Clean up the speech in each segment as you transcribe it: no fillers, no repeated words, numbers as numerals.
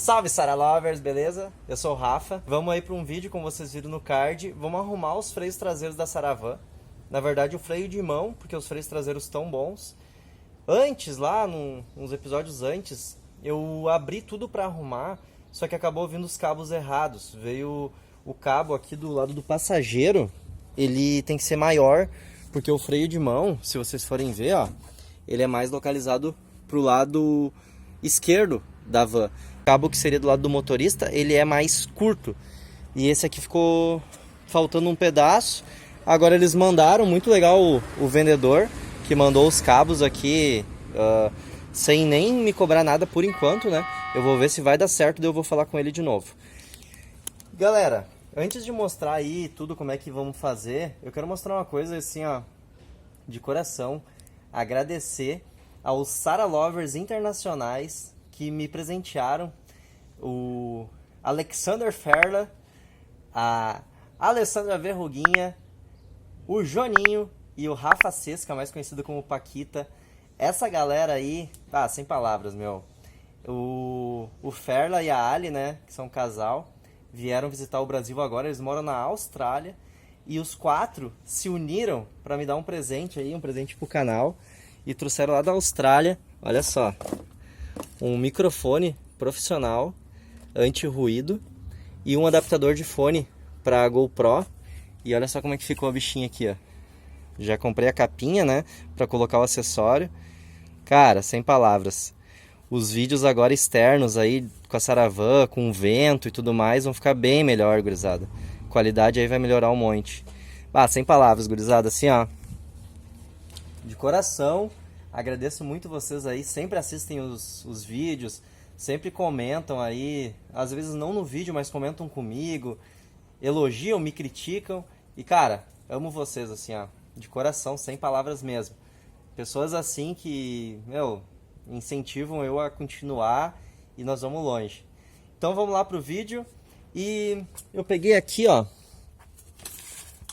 Salve Sara Lovers, beleza? Eu sou o Rafa. Vamos aí para um vídeo, como vocês viram no card. Vamos arrumar os freios traseiros da Saravan. Na verdade o freio de mão, porque os freios traseiros estão bons. Antes, lá, uns episódios antes, eu abri tudo para arrumar, só que acabou vindo os cabos errados. Veio o cabo aqui do lado do passageiro, ele tem que ser maior, porque o freio de mão, se vocês forem ver, ó, ele é mais localizado pro lado esquerdo da van. O cabo que seria do lado do motorista, ele é mais curto. E esse aqui ficou faltando um pedaço. Agora eles mandaram, muito legal o vendedor, que mandou os cabos aqui sem nem me cobrar nada por enquanto, né? Eu vou ver se vai dar certo, daí eu vou falar com ele de novo. Galera, antes de mostrar aí tudo como é que vamos fazer, eu quero mostrar uma coisa assim, ó, de coração. Agradecer aos Sara Lovers internacionais que me presentearam, o Alexander Ferla, a Alessandra Verruguinha, o Joninho e o Rafa Sesca, mais conhecido como Paquita. Essa galera aí, sem palavras, meu. O Ferla e a Ali, né, que são um casal, vieram visitar o Brasil agora, eles moram na Austrália. E os quatro se uniram para me dar um presente aí, um presente pro canal. E trouxeram lá da Austrália, olha só, um microfone profissional, anti-ruído, e um adaptador de fone para GoPro. E olha só como é que ficou a bichinha aqui, ó. Já comprei a capinha, né, para colocar o acessório. Cara, sem palavras. Os vídeos agora externos aí, com a Saravan, com vento e tudo mais, vão ficar bem melhor, gurizada. A qualidade aí vai melhorar um monte. Sem palavras, gurizada, assim, ó. De coração, agradeço muito vocês aí, sempre assistem os vídeos, sempre comentam aí, às vezes não no vídeo, mas comentam comigo, elogiam, me criticam. E cara, amo vocês assim, ó, de coração, sem palavras mesmo. Pessoas assim que, meu, incentivam eu a continuar e nós vamos longe. Então vamos lá pro vídeo. E eu peguei aqui, ó,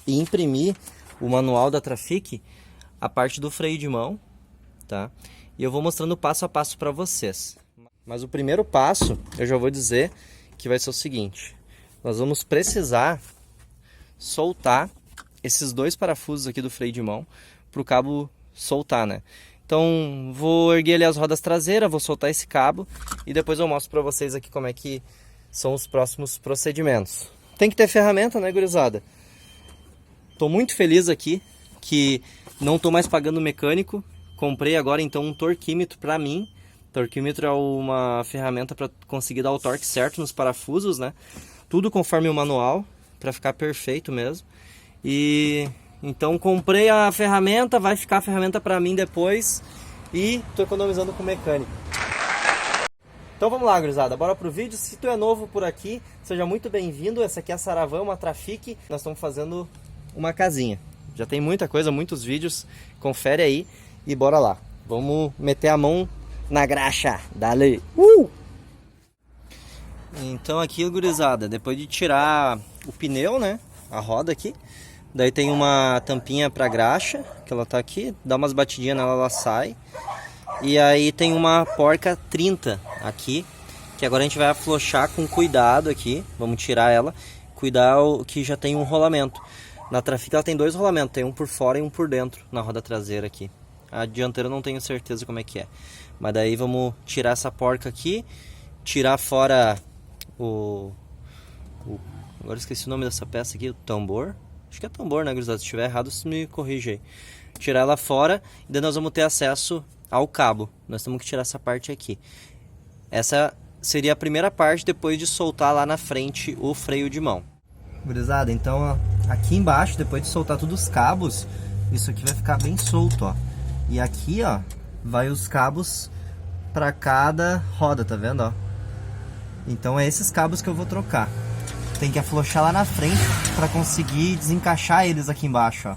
e imprimi o manual da Trafic, a parte do freio de mão, tá? E eu vou mostrando passo a passo para vocês. Mas o primeiro passo, eu já vou dizer que vai ser o seguinte: nós vamos precisar soltar esses dois parafusos aqui do freio de mão para o cabo soltar, né? Então vou erguer ali as rodas traseiras, vou soltar esse cabo e depois eu mostro para vocês aqui como é que são os próximos procedimentos. Tem que ter ferramenta, né, gurizada? Tô muito feliz aqui que não tô mais pagando mecânico. Comprei agora então um torquímetro para mim. Torquímetro é uma ferramenta para conseguir dar o torque certo nos parafusos, né? Tudo conforme o manual, para ficar perfeito mesmo. E então comprei a ferramenta, vai ficar a ferramenta para mim depois e tô economizando com o mecânico. Então vamos lá, gurizada, bora pro vídeo. Se tu é novo por aqui, seja muito bem-vindo. Essa aqui é a Saravan, uma Trafic. Nós estamos fazendo uma casinha. Já tem muita coisa, muitos vídeos. Confere aí e bora lá. Vamos meter a mão na graxa. Dale! Então aqui, gurizada, depois de tirar o pneu, né, a roda aqui, daí tem uma tampinha pra graxa, que ela tá aqui. Dá umas batidinhas nela, ela sai. E aí tem uma porca 30 aqui, que agora a gente vai afrouxar com cuidado aqui. Vamos tirar ela, cuidar que já tem um rolamento. Na Trafic ela tem dois rolamentos, tem um por fora e um por dentro na roda traseira aqui. A dianteira eu não tenho certeza como é que é. Mas daí vamos tirar essa porca aqui, tirar fora agora esqueci o nome dessa peça aqui, o tambor. Acho que é tambor, né, gurizada? Se estiver errado, você me corrige aí. Tirar ela fora e daí nós vamos ter acesso ao cabo. Nós temos que tirar essa parte aqui. Essa seria a primeira parte depois de soltar lá na frente o freio de mão. Gurizada, então ó, aqui embaixo, depois de soltar todos os cabos, isso aqui vai ficar bem solto, ó. E aqui, ó, vai os cabos para cada roda, tá vendo, ó? Então é esses cabos que eu vou trocar. Tem que afrouxar lá na frente para conseguir desencaixar eles aqui embaixo, ó.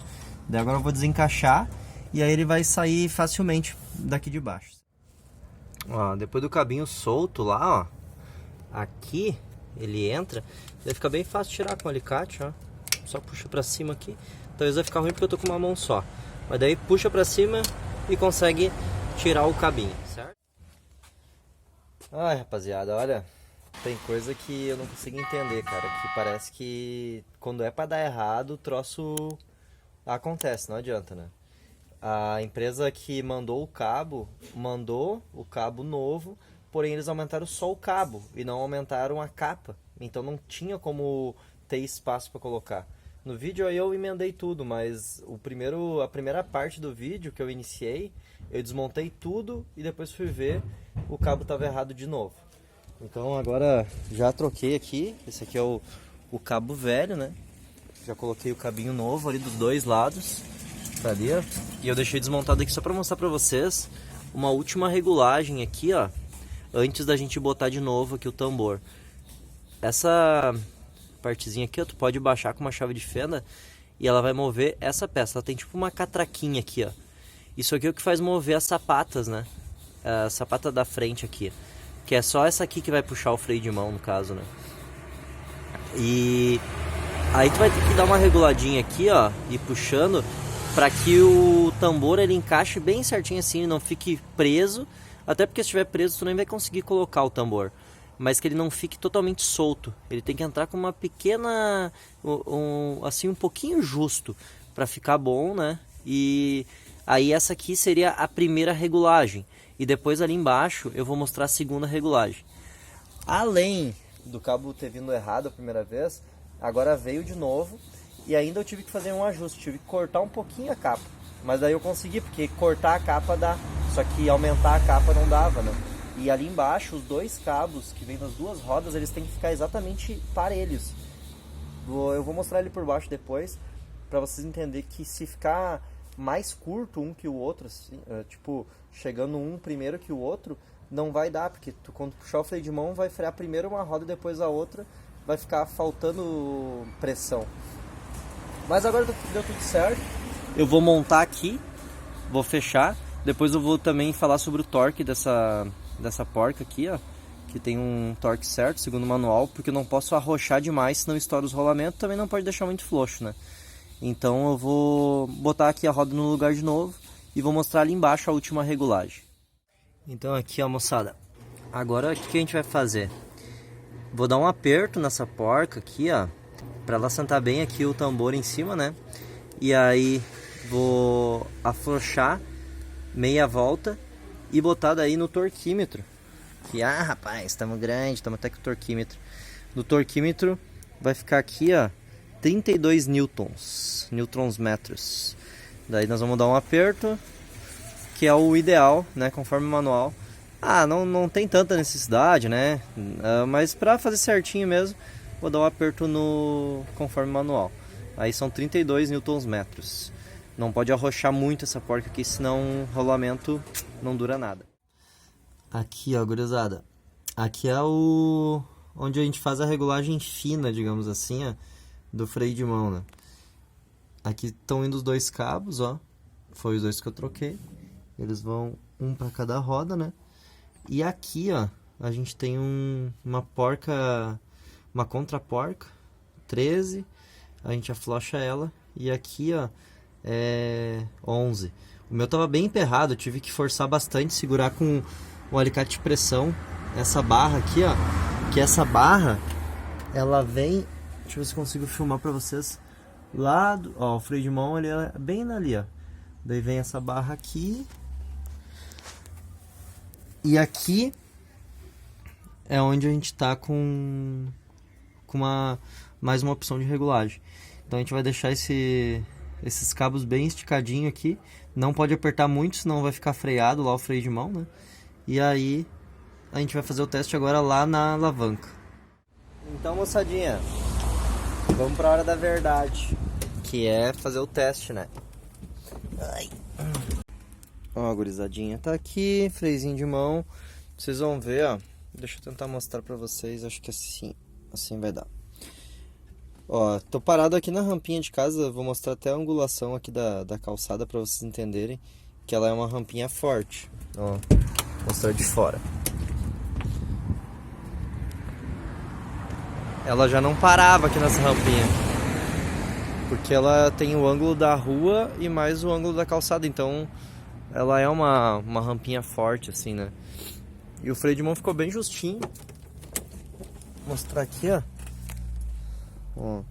Daí agora eu vou desencaixar e aí ele vai sair facilmente daqui de baixo. Ó, depois do cabinho solto lá, ó, aqui ele entra, vai ficar bem fácil tirar com o alicate, ó. Só puxa pra cima aqui. Talvez vai ficar ruim porque eu tô com uma mão só. Mas daí puxa pra cima e consegue tirar o cabinho, certo? Ai, rapaziada, olha, Tem coisa que eu não consigo entender, cara. Que parece que quando é pra dar errado, o troço acontece, não adianta, né? A empresa que mandou o cabo novo, porém eles aumentaram só o cabo e não aumentaram a capa. Então não tinha como ter espaço para colocar. No vídeo aí eu emendei tudo, mas a primeira parte do vídeo que eu iniciei, eu desmontei tudo e depois fui ver, o cabo estava errado de novo. Então agora já troquei aqui, esse aqui é o cabo velho, né? Já coloquei o cabinho novo ali dos dois lados, tá ali, ó. E eu deixei desmontado aqui só para mostrar para vocês uma última regulagem aqui, ó, antes da gente botar de novo aqui o tambor. Essa partezinha aqui, ó, tu pode baixar com uma chave de fenda e ela vai mover essa peça. Ela tem tipo uma catraquinha aqui, ó. Isso aqui é o que faz mover as sapatas, né? A sapata da frente aqui. Que é só essa aqui que vai puxar o freio de mão, no caso, né? E aí tu vai ter que dar uma reguladinha aqui, ó, e puxando para que o tambor ele encaixe bem certinho assim, não fique preso. Até porque se estiver preso tu nem vai conseguir colocar o tambor. Mas que ele não fique totalmente solto. Ele tem que entrar com uma pequena, assim, um pouquinho justo para ficar bom, né? E aí essa aqui seria a primeira regulagem. E depois ali embaixo eu vou mostrar a segunda regulagem. Além do cabo ter vindo errado a primeira vez, agora veio de novo. E ainda eu tive que fazer um ajuste, tive que cortar um pouquinho a capa. Mas daí eu consegui, porque cortar a capa dá. Só que aumentar a capa não dava, né? E ali embaixo, os dois cabos que vêm das duas rodas, eles têm que ficar exatamente parelhos. Eu vou mostrar ele por baixo depois, para vocês entenderem que se ficar mais curto um que o outro, assim, tipo, chegando um primeiro que o outro, não vai dar, porque tu, quando puxar o freio de mão, vai frear primeiro uma roda e depois a outra, vai ficar faltando pressão. Mas agora deu tudo certo. Eu vou montar aqui, vou fechar, depois eu vou também falar sobre o torque dessa porca aqui, ó, que tem um torque certo, segundo o manual, porque eu não posso arrochar demais, senão estoura os rolamentos, também não pode deixar muito floxo, né? Então eu vou botar aqui a roda no lugar de novo e vou mostrar ali embaixo a última regulagem. Então aqui, ó, moçada, agora o que a gente vai fazer? Vou dar um aperto nessa porca aqui, ó, para ela sentar bem aqui o tambor em cima, né? E aí vou afrouxar meia volta e botar daí no torquímetro. Que, rapaz, estamos grande, estamos até com o torquímetro. No torquímetro vai ficar aqui, ó, 32 newtons metros. Daí nós vamos dar um aperto, que é o ideal, né, conforme o manual. Não tem tanta necessidade, né? Mas para fazer certinho mesmo, vou dar um aperto conforme o manual. Aí são 32 newtons metros. Não pode arrochar muito essa porca aqui, senão o rolamento não dura nada. Aqui, ó, gurizada. Aqui é onde a gente faz a regulagem fina, digamos assim, ó, do freio de mão, né? Aqui estão indo os dois cabos, ó. Foi os dois que eu troquei. Eles vão um para cada roda, né? E aqui, ó, a gente tem uma contraporca 13. A gente aflocha ela. E aqui, ó, é 11. O meu tava bem emperrado, eu tive que forçar bastante, segurar com um alicate de pressão essa barra aqui, ó. Que essa barra, ela vem, deixa eu ver se consigo filmar pra vocês. Lá, ó, o freio de mão ele é bem ali, ó. Daí vem essa barra aqui. E aqui é onde a gente tá com mais uma opção de regulagem. Então a gente vai deixar esses cabos bem esticadinho aqui. Não pode apertar muito, senão vai ficar freado lá o freio de mão, né? E aí a gente vai fazer o teste agora lá na alavanca. Então, moçadinha, vamos pra hora da verdade, que é fazer o teste, né? Ai. Ó, a gurizadinha tá aqui, freiozinho de mão. Vocês vão ver, ó. Deixa eu tentar mostrar pra vocês, acho que assim vai dar. Ó, tô parado aqui na rampinha de casa, vou mostrar até a angulação aqui da calçada pra vocês entenderem que ela é uma rampinha forte. Ó, vou mostrar de fora. Ela já não parava aqui nessa rampinha, porque ela tem o ângulo da rua e mais o ângulo da calçada, então ela é uma rampinha forte assim, né? E o freio de mão ficou bem justinho. mostrar aqui, ó. Ó.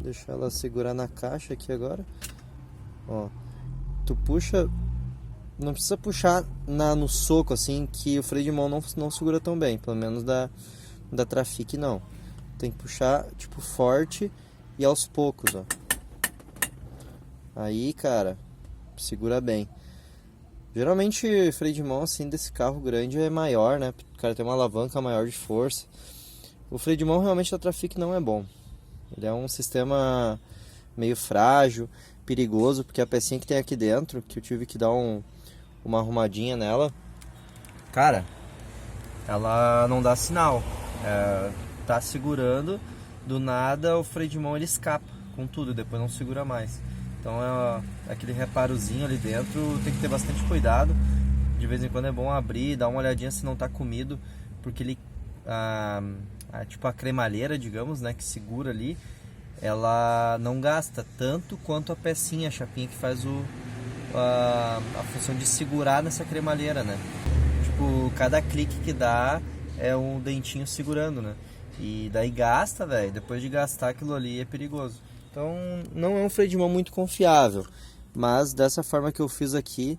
Deixa ela segurar na caixa aqui agora. Ó. Tu puxa... Não precisa puxar no soco, assim, que o freio de mão não segura tão bem. Pelo menos da Trafic, não. Tem que puxar, tipo, forte e aos poucos, ó. Aí, cara, segura bem. Geralmente, freio de mão, assim, desse carro grande é maior, né? O cara tem uma alavanca maior de força. O freio de mão, realmente, da Trafic não é bom. Ele é um sistema meio frágil, perigoso, porque a pecinha que tem aqui dentro, que eu tive que dar uma arrumadinha nela, cara, ela não dá sinal. Tá segurando, do nada o freio de mão ele escapa com tudo, depois não segura mais. Então aquele reparozinho ali dentro tem que ter bastante cuidado. De vez em quando é bom abrir, dar uma olhadinha se não tá comido, porque ele tipo a cremalheira, digamos, né, que segura ali, ela não gasta tanto quanto a pecinha, a chapinha que faz a função de segurar nessa cremalheira, né? Tipo, cada clique que dá é um dentinho segurando, né? E daí gasta, velho. Depois de gastar aquilo ali é perigoso. Então não é um freio de mão muito confiável, mas dessa forma que eu fiz aqui,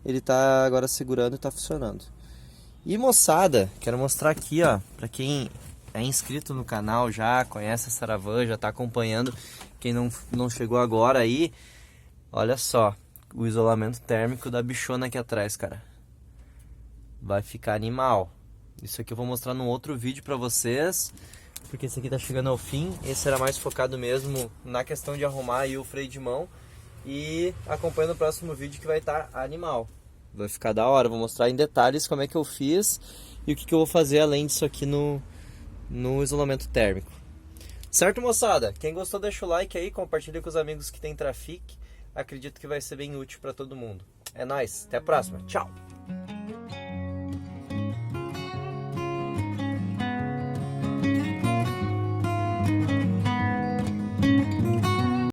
ele tá agora segurando e tá funcionando. E moçada, quero mostrar aqui, ó, pra quem é inscrito no canal já, conhece a Saravan, já tá acompanhando. Quem não chegou agora aí, olha só o isolamento térmico da bichona aqui atrás, cara. Vai ficar animal. Isso aqui eu vou mostrar num outro vídeo pra vocês, porque esse aqui tá chegando ao fim. Esse era mais focado mesmo na questão de arrumar aí o freio de mão. E acompanha no próximo vídeo que vai estar animal. Vai ficar da hora, vou mostrar em detalhes como é que eu fiz e o que eu vou fazer além disso aqui no isolamento térmico. Certo, moçada? Quem gostou deixa o like aí, compartilha com os amigos que tem Trafic. Acredito que vai ser bem útil para todo mundo. É nóis, até a próxima, tchau!